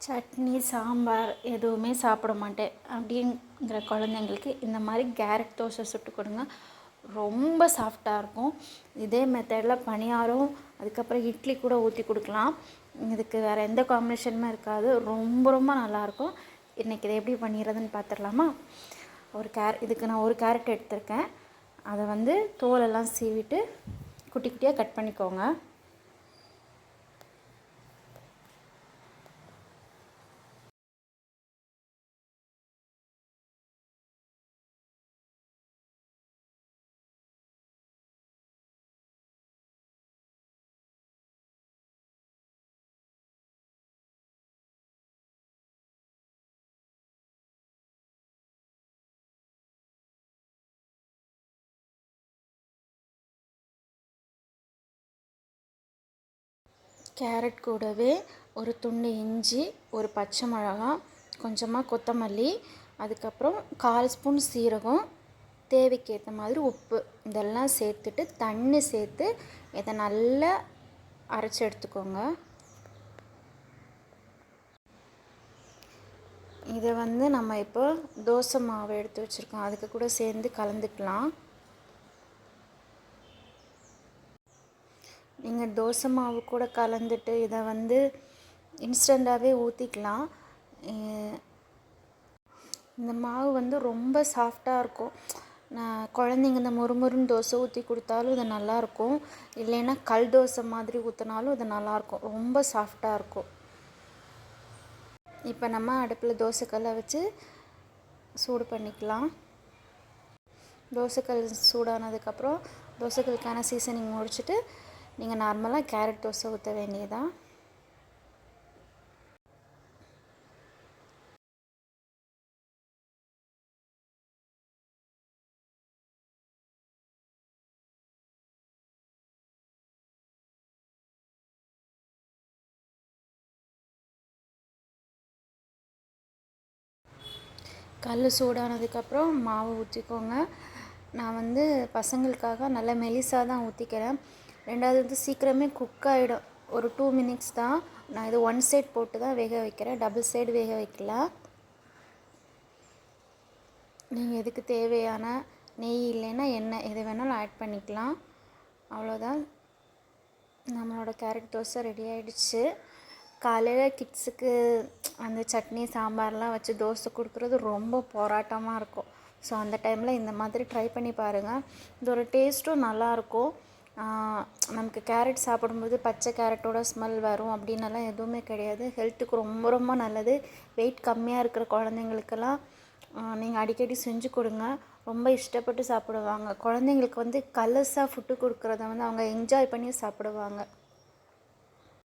சட்னி சாம்பார் எதுவுமே சாப்பிட மாட்டேன் அப்படிங்கிற குழந்தைங்களுக்கு இந்த மாதிரி கேரட் தோசை சுட்டு கொடுங்க. ரொம்ப சாஃப்டாக இருக்கும். இதே மெத்தடில் பணியாரம் அதுக்கப்புறம் இட்லி கூட ஊற்றி கொடுக்கலாம். இதுக்கு வேறு எந்த காம்பினேஷனுமே இருக்காது. ரொம்ப ரொம்ப நல்லாயிருக்கும். இன்றைக்கி இதை எப்படி பண்ணிடுறதுன்னு பார்த்துடலாமா? இதுக்கு நான் ஒரு கேரட் எடுத்திருக்கேன். அதை தோலெல்லாம் சீவிட்டு குட்டி குட்டியாக கட் பண்ணிக்கோங்க. கேரட் கூடவே ஒரு துண்டு இஞ்சி, ஒரு பச்சை மிளகாய், கொஞ்சமாக கொத்தமல்லி, அதுக்கப்புறம் 1/4 ஸ்பூன் சீரகம், தேவைக்கேற்ற மாதிரி உப்பு இதெல்லாம் சேர்த்துட்டு தண்ணி சேர்த்து இதை நல்லா அரைச்சி எடுத்துக்கோங்க. இதை நம்ம இப்போ தோசை மாவு எடுத்து வச்சுருக்கோம், அதுக்கு கூட சேர்ந்து கலந்துக்கலாம். நீங்கள் தோசை மாவு கூட கலந்துட்டு இதை இன்ஸ்டண்ட்டாகவே ஊற்றிக்கலாம். இந்த மாவு ரொம்ப சாஃப்டாக இருக்கும். நான் குழந்தைங்க இந்த முறுமுறுன்னு தோசை ஊற்றி கொடுத்தாலும் இது நல்லாயிருக்கும். இல்லைன்னா கல் தோசை மாதிரி ஊற்றினாலும் இது நல்லாயிருக்கும். ரொம்ப சாஃப்டாக இருக்கும். இப்போ நம்ம அடுப்பில் தோசைக்கல்லை வச்சு சூடு பண்ணிக்கலாம். தோசைக்கல் சூடானதுக்கப்புறம் தோசைக்கல்லுக்கான சீசனிங் முடிச்சுட்டு நீங்கள் நார்மலாக கேரட் தோசை ஊற்ற வேண்டியதான். கல் சூடானதுக்கப்புறம் மாவு ஊற்றிக்கோங்க. நான் பசங்களுக்காக நல்லா மெலிசாக தான் ஊற்றிக்கிறேன். ரெண்டாவது சீக்கிரமே குக் ஆகிடும். ஒரு 2 மினிட்ஸ் தான். நான் இது 1 சைட் போட்டு தான் வேக வைக்கிறேன், டபுள் சைடு வேக வைக்கல. நீங்கள் இதுக்கு தேவையான நெய் இல்லைன்னா எண்ணெய் எது வேணாலும் ஆட் பண்ணிக்கலாம். அவ்வளோதான், நம்மளோட கேரட் தோசை ரெடி ஆகிடுச்சு. காலையில் கிட்ஸுக்கு அந்த சட்னி சாம்பார்லாம் வச்சு தோசை கொடுக்குறது ரொம்ப போராட்டமாக இருக்கும். ஸோ அந்த டைமில் இந்த மாதிரி ட்ரை பண்ணி பாருங்கள். இதோட டேஸ்ட்டும் நல்லாயிருக்கும். நமக்கு கேரட் சாப்பிடும்போது பச்சை கேரட்டோட ஸ்மெல் வரும் அப்படின்னலாம் எதுவுமே கிடையாது. ஹெல்த்துக்கு ரொம்ப ரொம்ப நல்லது. வெயிட் கம்மியாக இருக்கிற குழந்தைங்களுக்கெல்லாம் நீங்கள் அடிக்கடி செஞ்சு கொடுங்க. ரொம்ப இஷ்டப்பட்டு சாப்பிடுவாங்க. குழந்தைங்களுக்கு கலர்ஸாக ஃபுட்டு கொடுக்குறத அவங்க என்ஜாய் பண்ணி சாப்பிடுவாங்க.